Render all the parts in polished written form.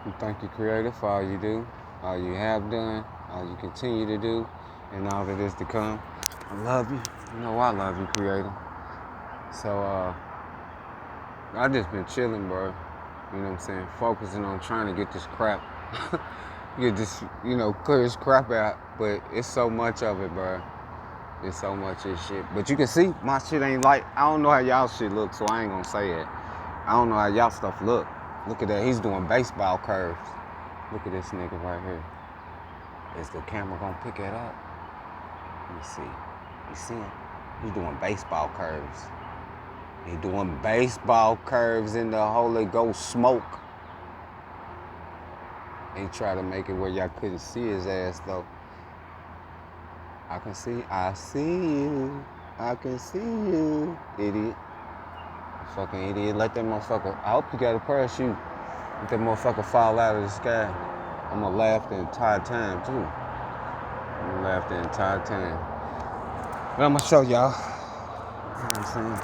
We thank you, Creator, for all you do, all you have done, all you continue to do, and all that is to come. I love you. You know I love you, Creator. So, I just been chilling, bro. You know what I'm saying? Focusing on trying to get this crap, get this, clear this crap out. But it's so much of it, bro. It's so much of shit. But you can see my shit ain't like, I don't know how y'all shit look, so I ain't gonna say it. I don't know how y'all stuff look. Look at that, he's doing baseball curves. Look at this nigga right here. Is the camera gonna pick it up? Let me see. You see him? He's doing baseball curves. He doing baseball curves in the Holy Ghost smoke. He tried to make it where y'all couldn't see his ass though. I see you. I can see you, idiot. Fucking idiot. Let that motherfucker, I hope you got a parachute. Let that motherfucker fall out of the sky. I'm gonna laugh the entire time too. I'm gonna laugh the entire time. But I'm gonna show y'all. You know what I'm saying?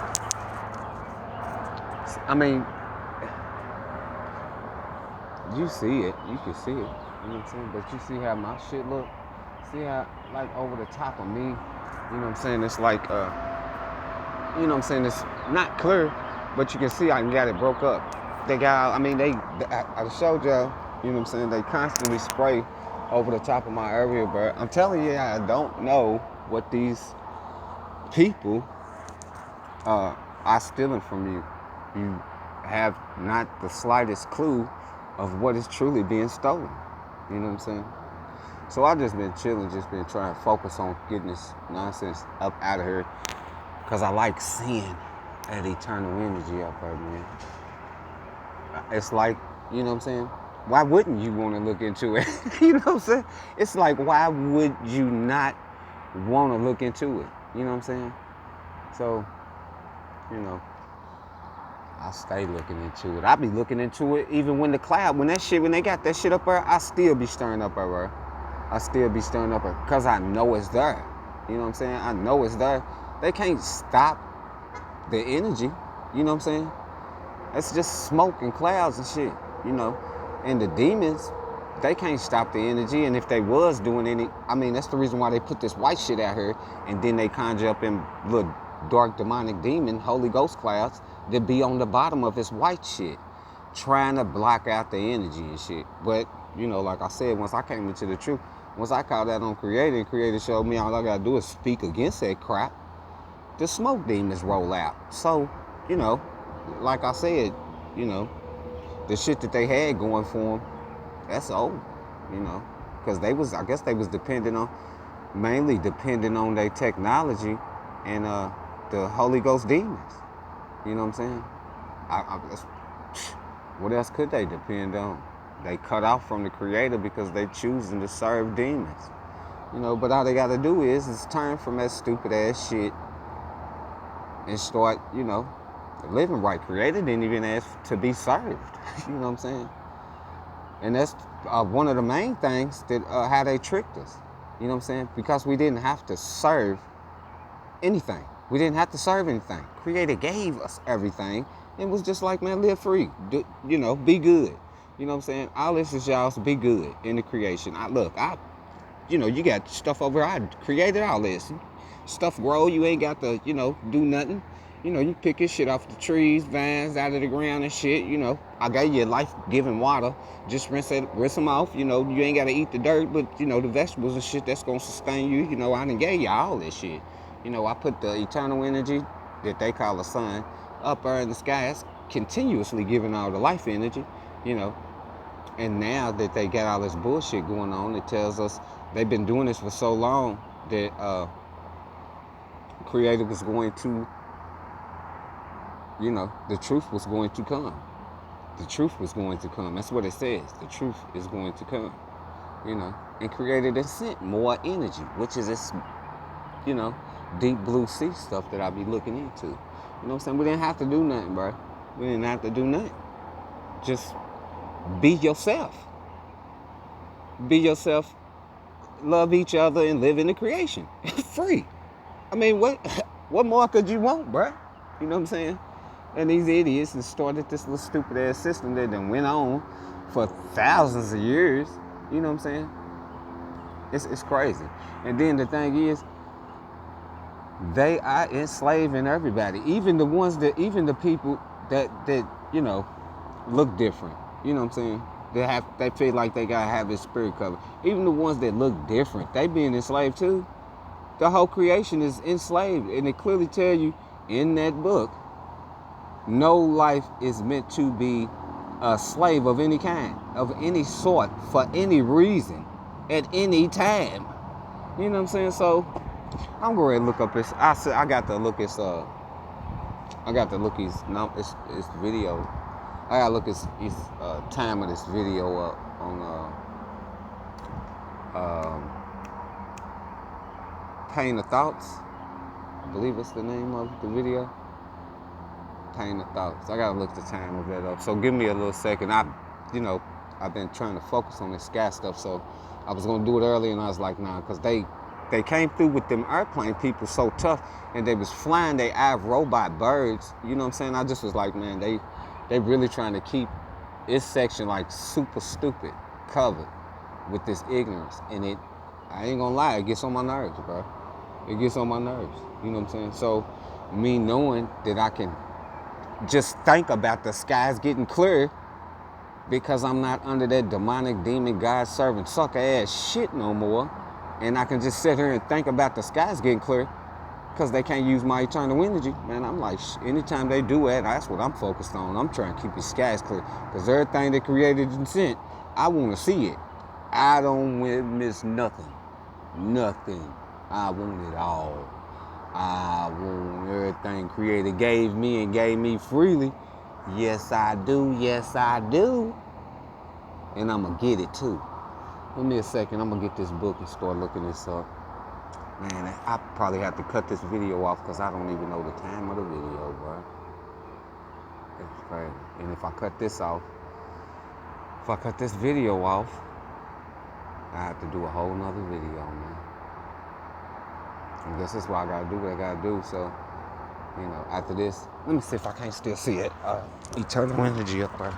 I mean, you see it. You can see it. You know what I'm saying? But you see how my shit look? See how, like, over the top of me? You know what I'm saying? It's like, you know what I'm saying? It's not clear, but you can see I got it broke up. They got, I showed y'all, you know what I'm saying? They constantly spray over the top of my area, but I'm telling you, I don't know what these people are stealing from you. You have not the slightest clue of what is truly being stolen. You know what I'm saying? So I just been chilling, just been trying to focus on getting this nonsense up out of here. Cause I like seeing that eternal energy up there, man. It's like, you know what I'm saying? Why wouldn't you want to look into it? You know what I'm saying? It's like, why would you not want to look into it? You know what I'm saying? So, you know, I stay looking into it. I be looking into it even when when they got that shit up there, I still be stirring up there. I still be stirring up there because I know it's there. You know what I'm saying? I know it's there. They can't stop the energy. You know what I'm saying? It's just smoke and clouds and shit, you know. And the demons, they can't stop the energy. And if they was doing that's the reason why they put this white shit out here. And then they conjure up in little dark demonic demon, Holy Ghost clouds, that be on the bottom of this white shit, trying to block out the energy and shit. But, you know, like I said, once I came into the truth, once I called that on Creator, and Creator showed me all I gotta do is speak against that crap, the smoke demons roll out. So, you know, like I said, you know, the shit that they had going for them, that's old, you know, because I guess they was mainly depending on their technology and the Holy Ghost demons. You know what I'm saying? What else could they depend on? They cut off from the Creator because they choosing to serve demons. You know, but all they got to do is turn from that stupid ass shit and start, you know, living right. Creator didn't even ask to be served. You know what I'm saying? And that's one of the main things that how they tricked us. You know what I'm saying? Because we didn't have to serve anything. We didn't have to serve anything. Creator gave us everything. It was just like, man, live free. You know, be good. You know what I'm saying? All this is y'all's be good in the creation. You know, you got stuff over here. I created all this. Stuff grow. You ain't got to, you know, do nothing. You know, you pick your shit off the trees, vines, out of the ground and shit. You know, I gave you life-giving water. Just rinse them off. You know, you ain't got to eat the dirt, but, you know, the vegetables and shit that's going to sustain you. You know, I done gave you all this shit. You know, I put the eternal energy that they call the sun up there in the sky. It's continuously giving all the life energy, you know. And now that they got all this bullshit going on, it tells us they've been doing this for so long that Creator was going to, you know, the truth was going to come. The truth was going to come. That's what it says. The truth is going to come. You know, and Creator then sent more energy, which is this, you know, deep blue sea stuff that I be looking into. You know what I'm saying? We didn't have to do nothing, bro. We didn't have to do nothing. Just be yourself. Be yourself. Love each other and live in the creation. Free. I mean, what more could you want, bro? You know what I'm saying? And these idiots that started this little stupid ass system that then went on for thousands of years. You know what I'm saying? It's crazy. And then the thing is, they are enslaving everybody, even the people that you know look different. You know what I'm saying? They feel like they gotta have this spirit covered. Even the ones that look different, they being enslaved too. The whole creation is enslaved, and it clearly tell you in that book, no life is meant to be a slave of any kind, of any sort, for any reason, at any time. You know what I'm saying? So I'm going to look up this. I got to look his his video. I got to look his time of this video up on Pain of Thoughts. I believe it's the name of the video. Pain of Thoughts. I gotta look the time of that up. So give me a little second. I've been trying to focus on this sky stuff. So I was gonna do it early, and I was like, nah, because they came through with them airplane people so tough, and they was flying their robot birds. You know what I'm saying? I just was like, man, they really trying to keep this section like super stupid covered with this ignorance, and I ain't gonna lie, it gets on my nerves, bro. It gets on my nerves. You know what I'm saying? So me knowing that I can just think about the skies getting clear because I'm not under that demonic demon God serving sucker ass shit no more, and I can just sit here and think about the skies getting clear because they can't use my eternal energy, man. I'm like, anytime they do that, that's what I'm focused on. I'm trying to keep the skies clear because everything they created and sent, I want to see it. I don't miss nothing. I want it all. I want everything created gave me freely. Yes, I do. Yes, I do. And I'm going to get it too. Give me a second. I'm going to get this book and start looking this up. Man, I probably have to cut this video off because I don't even know the time of the video, bro. It's crazy. And if I cut this video off, I have to do a whole nother video, man. I guess that's why I gotta do what I gotta do. So, after this, let me see if I can't still see it. Eternal energy up there.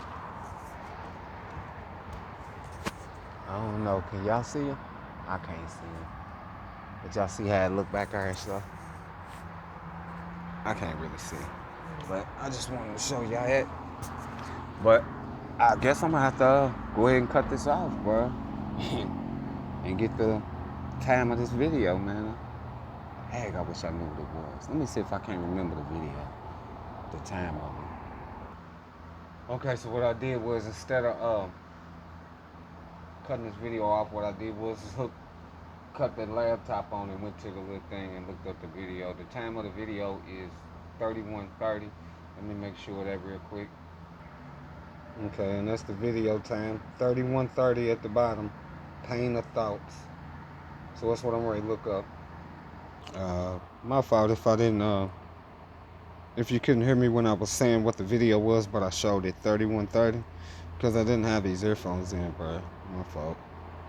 I don't know. Can y'all see it? I can't see it. But y'all see how it look back there and stuff? I can't really see. But I just wanted to show y'all it. But I guess I'm gonna have to go ahead and cut this off, bro. And get the time of this video, man. Heck, I wish I knew what it was. Let me see if I can remember the video, the time of it. Okay, so what I did was, instead of cutting this video off, what I did was cut that laptop on and went to the little thing and looked up the video. The time of the video is 31:30. Let me make sure that real quick. Okay, and that's the video time, 31:30 at the bottom. Pain of Thoughts. So that's what I'm ready to look up. My fault if I didn't, if you couldn't hear me when I was saying what the video was, but I showed it 31:30 because I didn't have these earphones in, bro. My fault.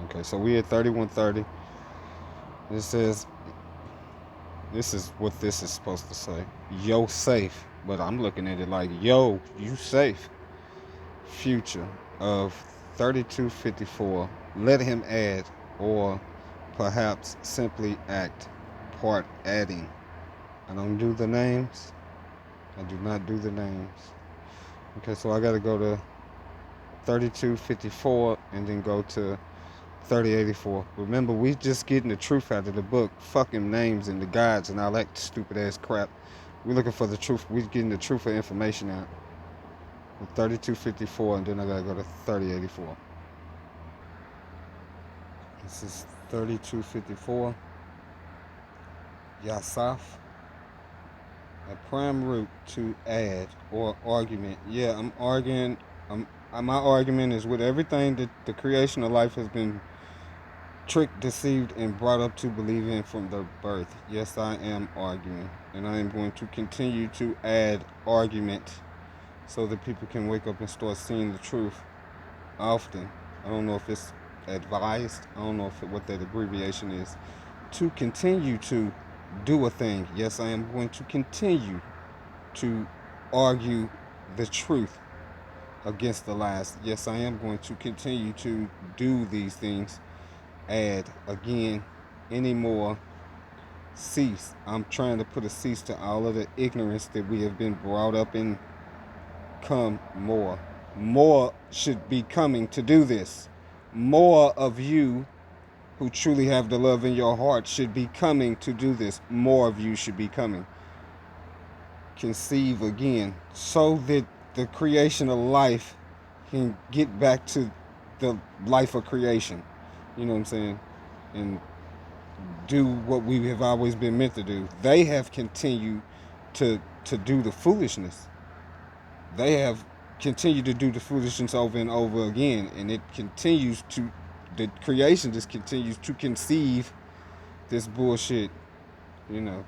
Okay, so we at 31:30. It says, this is what this is supposed to say. Yo, safe. But I'm looking at it like, yo, you safe. Future of 3254. Let him add, or perhaps simply act. Part adding. I don't do the names. I do not do the names. Okay, so I gotta go to 3254 and then go to 3084. Remember, we just getting the truth out of the book. Fucking names and the gods and all that stupid ass crap. We're looking for the truth. We're getting the truth of information out. 3254, and then I gotta go to 3084. This is 3254. Yasaf. A prime root to add or argument. Yeah, I'm arguing. My argument is with everything that the creation of life has been tricked, deceived, and brought up to believe in from the birth. Yes, I am arguing, and I am going to continue to add argument so that people can wake up and start seeing the truth often. I don't know if it's advised. I don't know what that abbreviation is. To continue to do a thing. Yes, I am going to continue to argue the truth against the lies. Yes, I am going to continue to do these things. Add again anymore cease. I'm trying to put a cease to all of the ignorance that we have been brought up in. Come more. More should be coming to do this. More of you who truly have the love in your heart should be coming to do this. More of you should be coming. Conceive again so that the creation of life can get back to the life of creation. You know what I'm saying? And do what we have always been meant to do. They have continued to do the foolishness. They have continued to do the foolishness over and over again, and it continues to the creation just continues to conceive this bullshit. You know,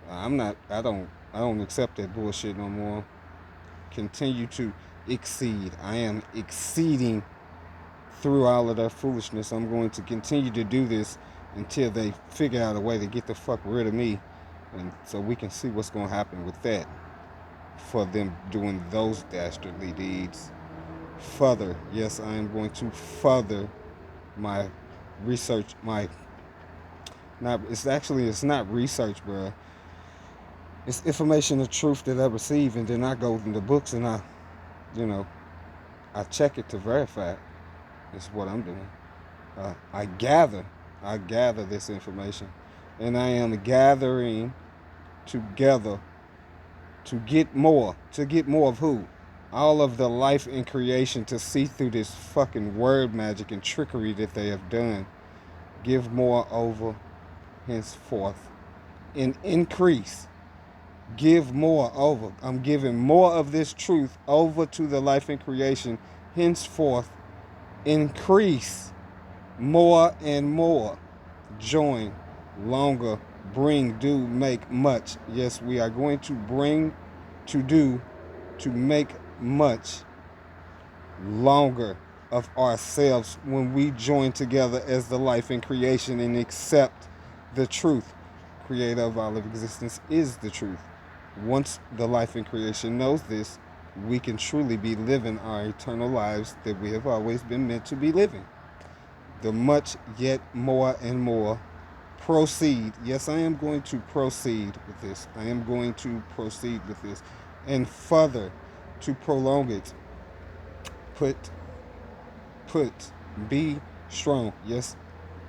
I'm not. I don't accept that bullshit no more. Continue to exceed. I am exceeding through all of their foolishness. I'm going to continue to do this until they figure out a way to get the fuck rid of me, and so we can see what's going to happen with that for them doing those dastardly deeds. Further, yes, I am going to further my research. My not. It's not research, bro. It's information of truth that I receive, and then I go in the books and you know, I check it to verify it. Is what I'm doing. I gather, I gather this information, and I am gathering together to get more. To get more of who? All of the life in creation to see through this fucking word magic and trickery that they have done. Give more over henceforth and increase. Give more over. I'm giving more of this truth over to the life in creation. Henceforth, increase more and more. Join longer. Bring, do, make much. Yes, we are going to bring, to do, to make much longer of ourselves when we join together as the life in creation and accept the truth. Creator of all of existence is the truth. Once the life in creation knows this, we can truly be living our eternal lives that we have always been meant to be living. The much yet more and more proceed. Yes, I am going to proceed with this. I am going to proceed with this. And further to prolong it. Put, put, be strong. Yes,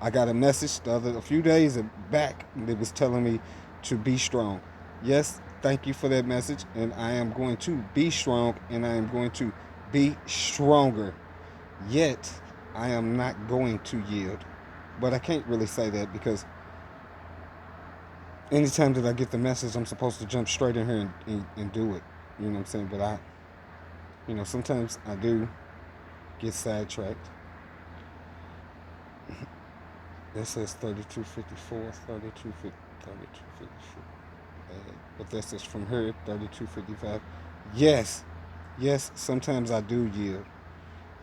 I got a message a few days back that was telling me to be strong. Yes, thank you for that message. And I am going to be strong and I am going to be stronger. Yet, I am not going to yield. But I can't really say that because anytime that I get the message, I'm supposed to jump straight in here and do it. You know what I'm saying? But sometimes I do get sidetracked. That says 3254, 3254. But that's just from her, 3255. Yes, yes, sometimes I do yield.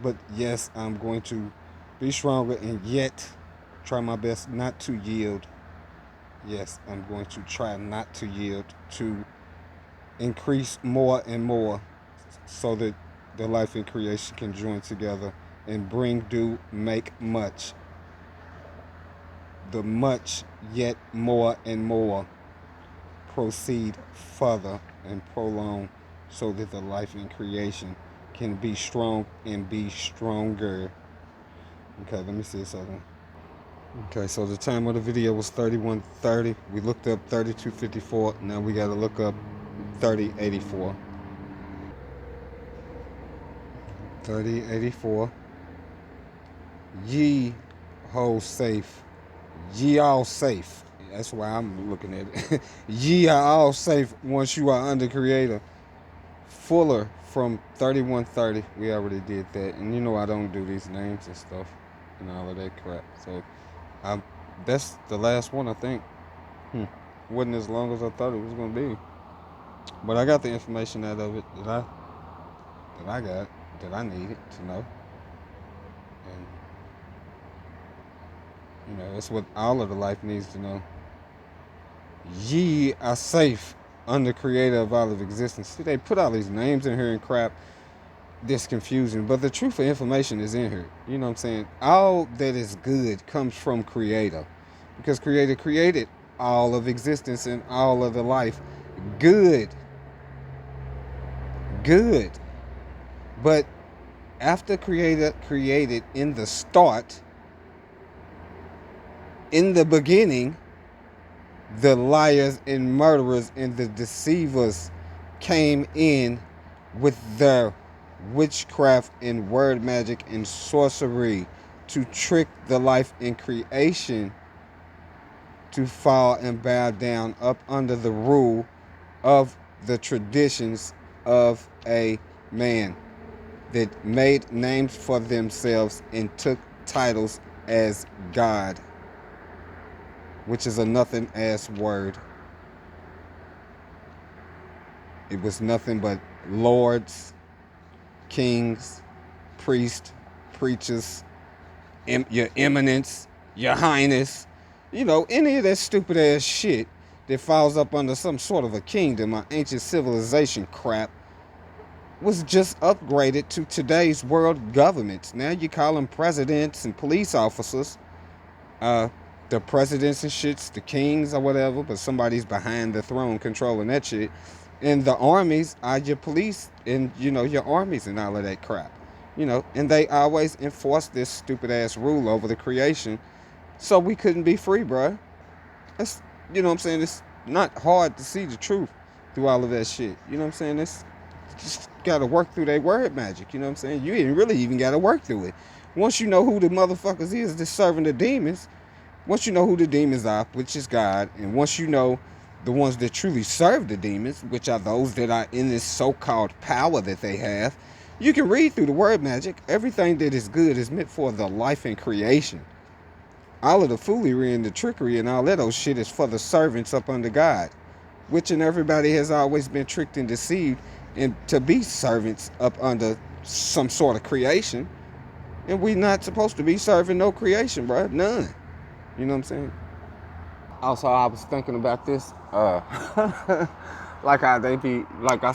But yes, I'm going to be stronger and yet try my best not to yield. Yes, I'm going to try not to yield, to increase more and more so that the life in creation can join together and bring, do, make much. The much yet more and more proceed further and prolong so that the life in creation can be strong and be stronger. Okay, let me see something. Okay, so the time of the video was 31:30. We looked up 32:54. Now we got to look up 30:84. 30:84. Ye hold safe. Ye all safe. That's why I'm looking at it. Ye are all safe once you are under Creator. Fuller from 31:30. We already did that. And you know I don't do these names and stuff and all of that crap. So that's the last one, I think. Wasn't as long as I thought it was going to be. But I got the information out of it that I needed to know. And, that's what all of the life needs to know. Ye are safe. I'm the creator of all of existence. See, they put all these names in here and crap. This confusing, but the truth of information is in here. You know what I'm saying? All that is good comes from Creator, because Creator created all of existence and all of the life. Good, good. But after Creator created in the start, in the beginning, the liars and murderers and the deceivers came in with their witchcraft and word magic and sorcery to trick the life in creation to fall and bow down up under the rule of the traditions of a man that made names for themselves and took titles as God, which is a nothing ass word. It was nothing but lords, kings, priests, preachers, your eminence, your highness, any of that stupid ass shit that falls up under some sort of a kingdom or ancient civilization crap was just upgraded to today's world governments. Now you call them presidents and police officers. The presidents and shits, the kings or whatever, but somebody's behind the throne controlling that shit. And the armies are your police and, your armies and all of that crap. And they always enforce this stupid ass rule over the creation. So we couldn't be free, bruh. That's, what I'm saying? It's not hard to see the truth through all of that shit. You know what I'm saying? It's just got to work through that word magic. You know what I'm saying? You ain't really even got to work through it. Once you know who the motherfuckers is that's serving the demons, once you know who the demons are, which is God, and once you know the ones that truly serve the demons, which are those that are in this so-called power that they have, you can read through the word magic. Everything that is good is meant for the life and creation. All of the foolery and the trickery and all that old shit is for the servants up under God, which and everybody has always been tricked and deceived and to be servants up under some sort of creation. And we not supposed to be serving no creation, bro. None. You know what I'm saying? Also, I was thinking about this. Like I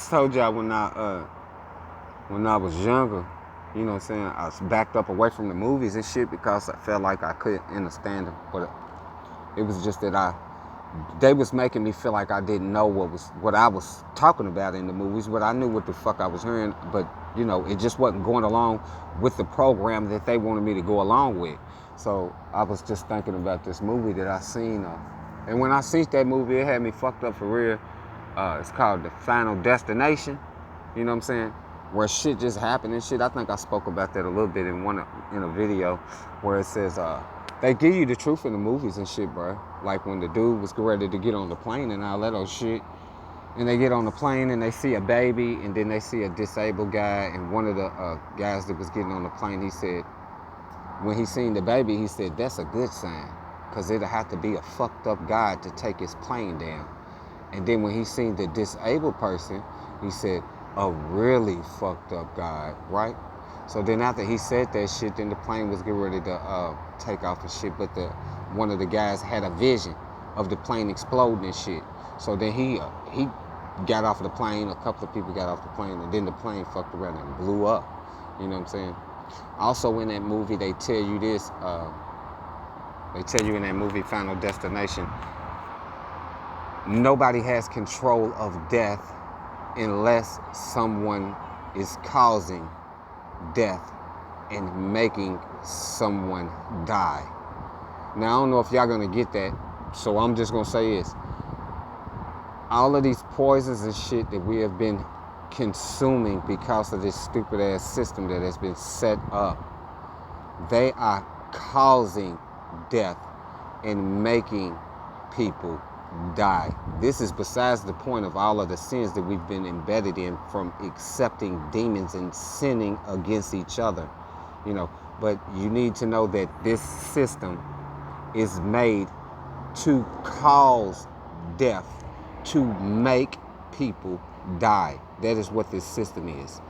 told y'all when I was younger, you know what I'm saying? I was backed up away from the movies and shit because I felt like I couldn't understand them. But it was just that they was making me feel like I didn't know what I was talking about in the movies, but I knew what the fuck I was hearing. But it just wasn't going along with the program that they wanted me to go along with. So I was just thinking about this movie that I seen, and when I seen that movie, it had me fucked up for real. It's called The Final Destination. You know what I'm saying? Where shit just happened and shit. I think I spoke about that a little bit in a video where it says they give you the truth in the movies and shit, bro. Like when the dude was ready to get on the plane and all that old shit, and they get on the plane and they see a baby, and then they see a disabled guy, and one of the guys that was getting on the plane, he said, when he seen the baby, he said, that's a good sign, because it'll have to be a fucked up God to take his plane down. And then when he seen the disabled person, he said, a really fucked up God, right? So then after he said that shit, then the plane was getting ready to take off and shit, but one of the guys had a vision of the plane exploding and shit. So then he got off of the plane, a couple of people got off the plane, and then the plane fucked around and blew up. You know what I'm saying? Also in that movie, they tell you this, they tell you in that movie, Final Destination, nobody has control of death unless someone is causing death and making someone die. Now, I don't know if y'all gonna get that, so I'm just gonna say this. All of these poisons and shit that we have been consuming because of this stupid ass system that has been set up, they are causing death and making people die. This is besides the point of all of the sins that we've been embedded in from accepting demons and sinning against each other. But you need to know that this system is made to cause death, to make people die. That is what this system is.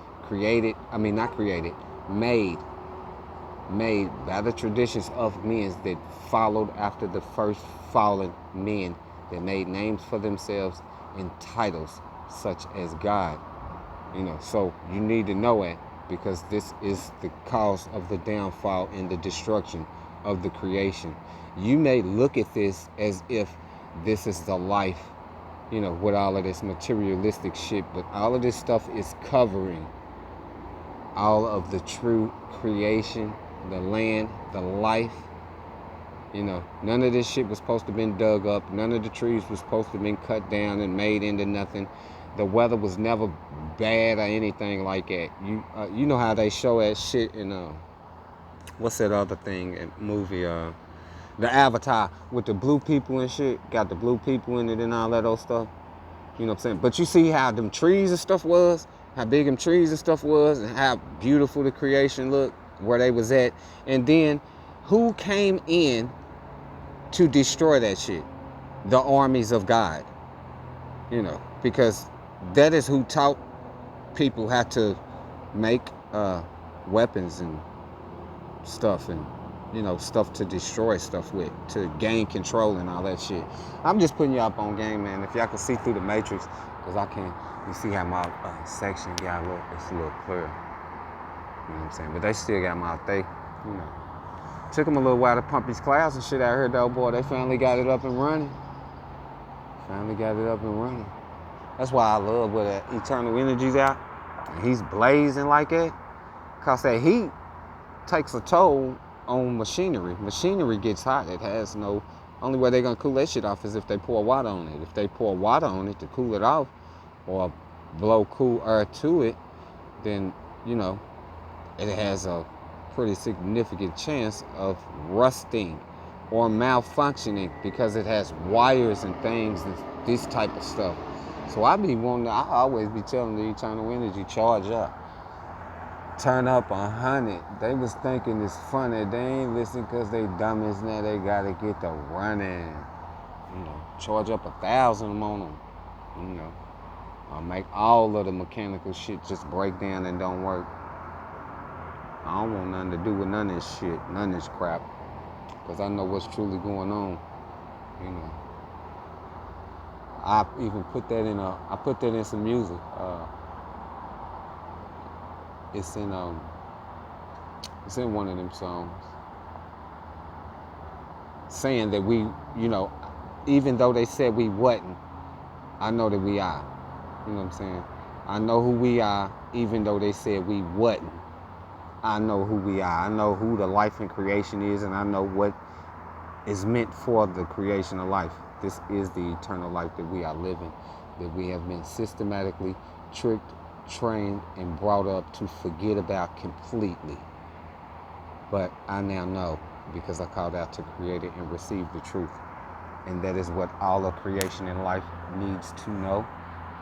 Made by the traditions of men that followed after the first fallen men that made names for themselves in titles such as God. So you need to know it, because this is the cause of the downfall and the destruction of the creation. You may look at this as if this is the life, with all of this materialistic shit, but all of this stuff is covering all of the true creation, the land, the life. None of this shit was supposed to have been dug up. None of the trees was supposed to have been cut down and made into nothing. The weather was never bad or anything like that. You know how they show that shit in what's that other thing in movie, the Avatar, with the blue people and shit, got the blue people in it and all that old stuff. You know what I'm saying? But you see how them trees and stuff was, how big them trees and stuff was, and how beautiful the creation looked, where they was at. And then who came in to destroy that shit? The armies of God. Because that is who taught people how to make weapons and stuff, and stuff to destroy stuff with, to gain control and all that shit. I'm just putting you up on game, man. If y'all can see through the matrix, because I can't. You see how my section got it's a little clear. You know what I'm saying? But they still got my they. Took them a little while to pump these clouds and shit out here, though, boy. They finally got it up and running. That's why I love where that eternal energy's out. And he's blazing like that. Because that heat takes a toll on machinery. Machinery gets hot. It has no... Only way they're going to cool that shit off is if they pour water on it. If they pour water on it to cool it off, or blow cool air to it, then, it has a pretty significant chance of rusting or malfunctioning, because it has wires and things, and this type of stuff. So I always be telling the eternal energy, charge up. Turn up 100. They was thinking it's funny. They ain't listening because they dumb as now. They gotta get to running. Charge up 1,000 on them. I'll make all of the mechanical shit just break down and don't work. I don't want nothing to do with none of this shit, none of this crap, because I know what's truly going on. I even put that in some music. It's in one of them songs, saying that we, even though they said we wasn't, I know that we are. You know what I'm saying? I know who we are, even though they said we wasn't. I know who we are. I know who the life in creation is, and I know what is meant for the creation of life. This is the eternal life that we are living, that we have been systematically tricked, trained, and brought up to forget about completely. But I now know, because I called out to create it and receive the truth. And that is what all of creation in life needs to know.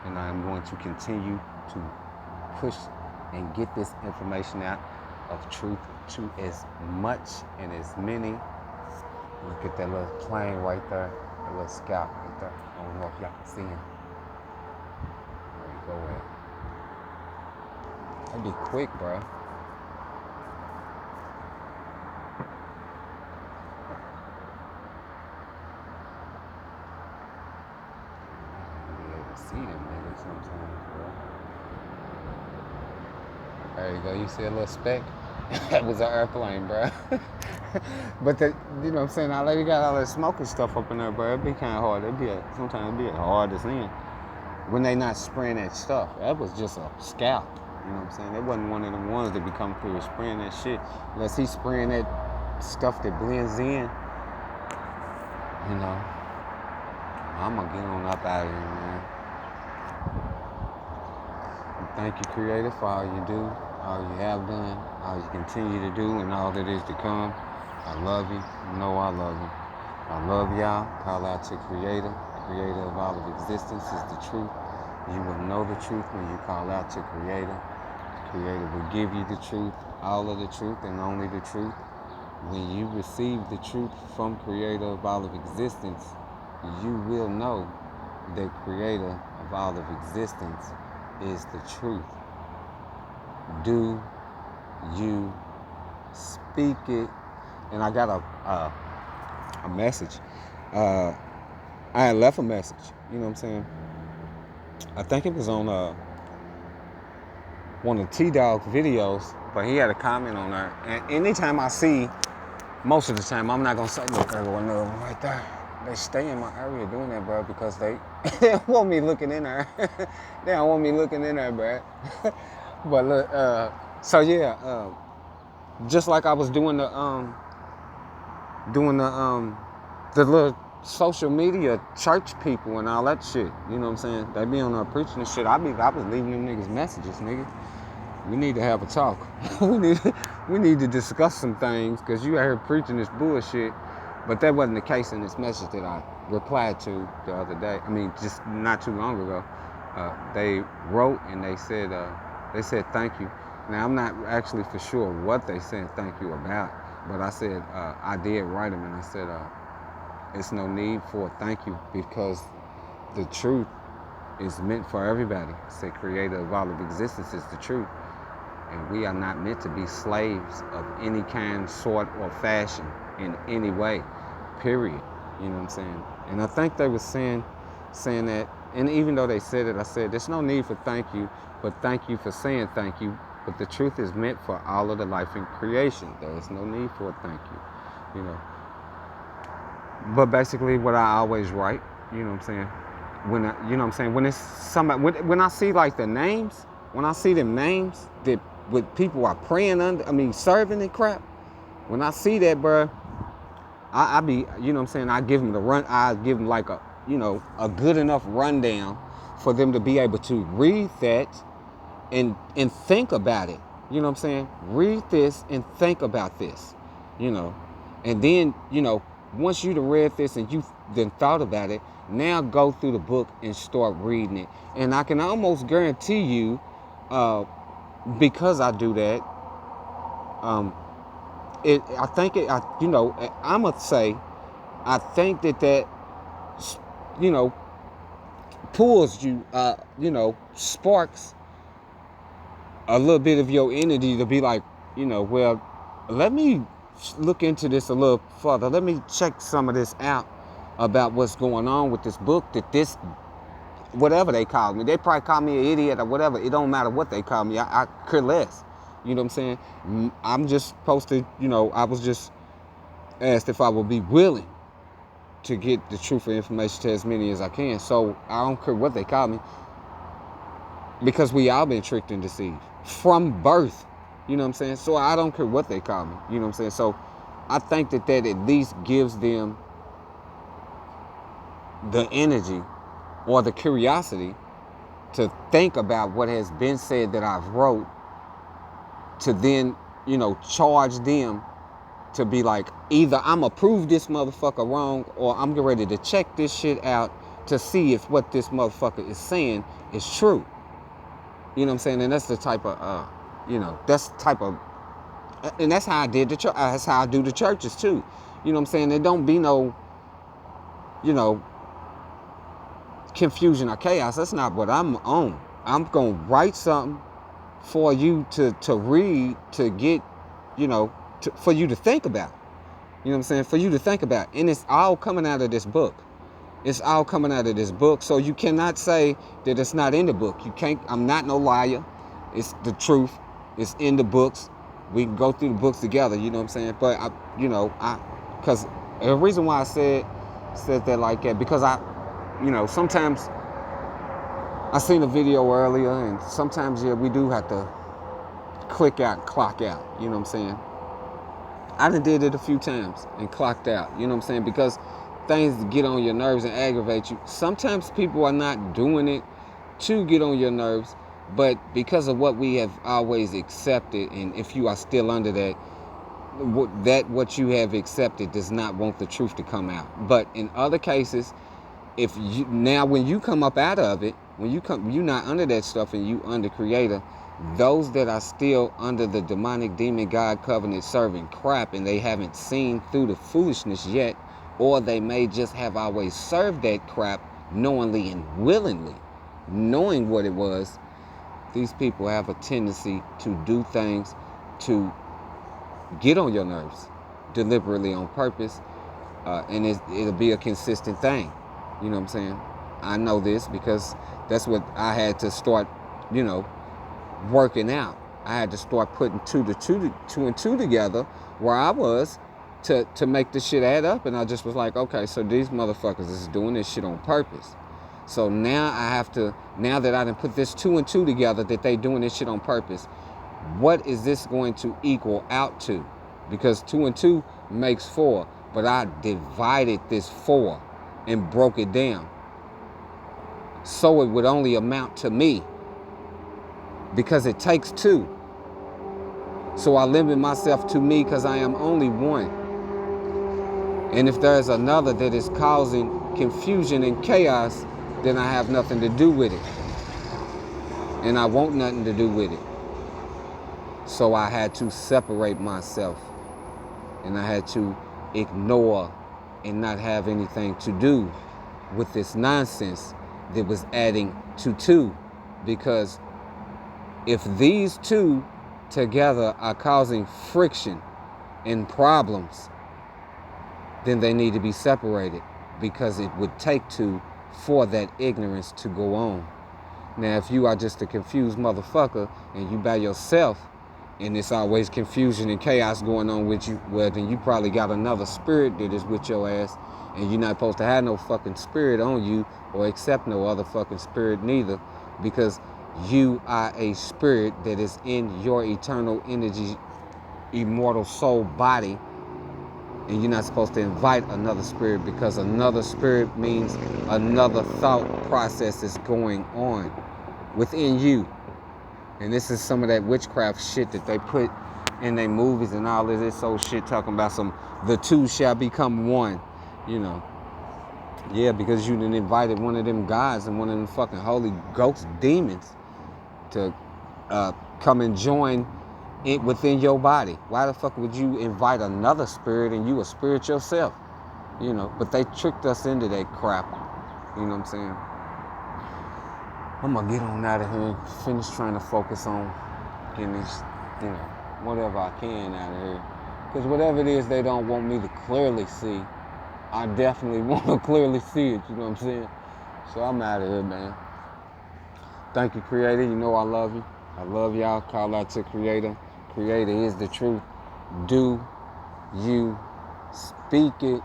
And I am going to continue to push and get this information out of truth to as much and as many. Look at that little plane right there, that little scout right there. I don't know if y'all can see him. Where you go at? That'd be quick, bro. See them niggas sometimes, bro. There you go. You see a little speck? That was an airplane, bro. But you know what I'm saying? Now they got all that smoking stuff up in there, bro. It'd be kind of hard. Sometimes it'd be hard to see them when they not spraying that stuff. That was just a scalp. You know what I'm saying? It wasn't one of them ones that be coming through and spraying that shit. Unless he's spraying that stuff that blends in. I'm gonna get on up out of here, man. Thank you, Creator, for all you do, all you have done, all you continue to do, and all that is to come. I love you. You know I love you. I love y'all. Call out to Creator. Creator of all of existence is the truth. You will know the truth when you call out to Creator. Creator will give you the truth, all of the truth, and only the truth. When you receive the truth from Creator of all of existence, you will know that Creator of all of existence is the truth. Do you speak it? And I got a message. I had left a message, you know what I'm saying? I think it was on one of T-Dog's videos, but he had a comment on there. And anytime I see, most of the time, I'm not gonna say, look, everyone know right there. They stay in my area doing that, bro, because they don't want me looking in there. They don't want me looking in there, bro. But look, so yeah, just like I was doing the little social media church people and all that shit. You know what I'm saying? They be on there preaching and shit. I was leaving them niggas messages, nigga. We need to have a talk. we need to discuss some things, because you out here preaching this bullshit. But that wasn't the case in this message that I replied to the other day. I mean, just not too long ago. They wrote and they said thank you. Now, I'm not actually for sure what they said thank you about, but I said, I did write them, and I said, it's no need for a thank you, because the truth is meant for everybody. I said, creator of all of existence is the truth. And we are not meant to be slaves of any kind, sort, or fashion in any way, period. You know what I'm saying? And I think they were saying that, and even though they said it, I said, there's no need for thank you, but thank you for saying thank you. But the truth is meant for all of the life in creation. There is no need for a thank you, you know. But basically what I always write, you know what I'm saying? When I, you know what I'm saying? When it's somebody, when I see like the names, when I see them names that with people are praying under, serving and crap. When I see that, bro, I be, you know what I'm saying? I give them the run. I give them like a, a good enough rundown for them to be able to read that and think about it. You know what I'm saying? Read this and think about this, and then, once you've read this and you've then thought about it, now go through the book and start reading it. And I can almost guarantee you, because I do that, I'ma say, I think that pulls you, sparks a little bit of your energy to be like, well, let me look into this a little further. Let me check some of this out about what's going on with this book, that this, whatever they call me. They probably call me an idiot or whatever. It don't matter what they call me. I could less. You know what I'm saying? I'm just supposed to, I was just asked if I would be willing to get the truthful information to as many as I can. So I don't care what they call me, because we all been tricked and deceived from birth. You know what I'm saying? So I don't care what they call me. You know what I'm saying? So I think that at least gives them the energy or the curiosity to think about what has been said that I've wrote, to then, charge them to be like, either I'm gonna prove this motherfucker wrong, or I'm getting ready to check this shit out to see if what this motherfucker is saying is true. You know what I'm saying? And that's the type of, and that's how I did the church. That's how I do the churches too. You know what I'm saying? There don't be no, confusion or chaos. That's not what I'm on. I'm gonna write something for you to read, to get, for you to think about. You know what I'm saying? For you to think about. And it's all coming out of this book. It's all coming out of this book. So you cannot say that it's not in the book. You can't. I'm not no liar. It's the truth. It's in the books. We can go through the books together. You know what I'm saying? But because the reason why I said that like that, because sometimes I seen a video earlier, and sometimes, we do have to click out and clock out. You know what I'm saying? I done did it a few times and clocked out. You know what I'm saying? Because things get on your nerves and aggravate you. Sometimes people are not doing it to get on your nerves, but because of what we have always accepted, and if you are still under that, what you have accepted does not want the truth to come out. But in other cases, when you come up out of it, you're not under that stuff and you under Creator. Those that are still under the demonic demon God covenant serving crap, and they haven't seen through the foolishness yet, or they may just have always served that crap knowingly and willingly, knowing what it was. These people have a tendency to do things to get on your nerves, deliberately, on purpose, and it'll be a consistent thing. You know what I'm saying? I know this because That's what I had to start, working out. I had to start putting two and two together where I was to make this shit add up. And I just was like, okay, so these motherfuckers is doing this shit on purpose. So now now that I done put this 2 and 2 together, that they doing this shit on purpose, what is this going to equal out to? Because 2 and 2 makes 4, but I divided this 4 and broke it down. So it would only amount to me, because it takes 2. So I limit myself to me because I am only one. And if there's another that is causing confusion and chaos, then I have nothing to do with it. And I want nothing to do with it. So I had to separate myself. And I had to ignore and not have anything to do with this nonsense that was adding to 2. Because if these 2 together are causing friction and problems, then they need to be separated, because it would take 2 for that ignorance to go on. Now, if you are just a confused motherfucker and you by yourself and it's always confusion and chaos going on with you, well, then you probably got another spirit that is with your ass, and you're not supposed to have no fucking spirit on you or accept no other fucking spirit neither, because you are a spirit that is in your eternal energy, immortal soul body. And you're not supposed to invite another spirit, because another spirit means another thought process is going on within you. And this is some of that witchcraft shit that they put in their movies and all of this old shit, talking about the 2 shall become 1, Yeah, because you done invited one of them gods and one of them fucking holy ghost demons to come and join it within your body. Why the fuck would you invite another spirit and you a spirit yourself? But they tricked us into that crap. You know what I'm saying? I'm gonna get on out of here and finish trying to focus on getting this, whatever I can out of here. Because whatever it is they don't want me to clearly see, I definitely want to clearly see it. You know what I'm saying? So I'm out of here, man. Thank you, Creator. You know I love you. I love y'all. Call out to Creator. Creator is the truth. Do you speak it?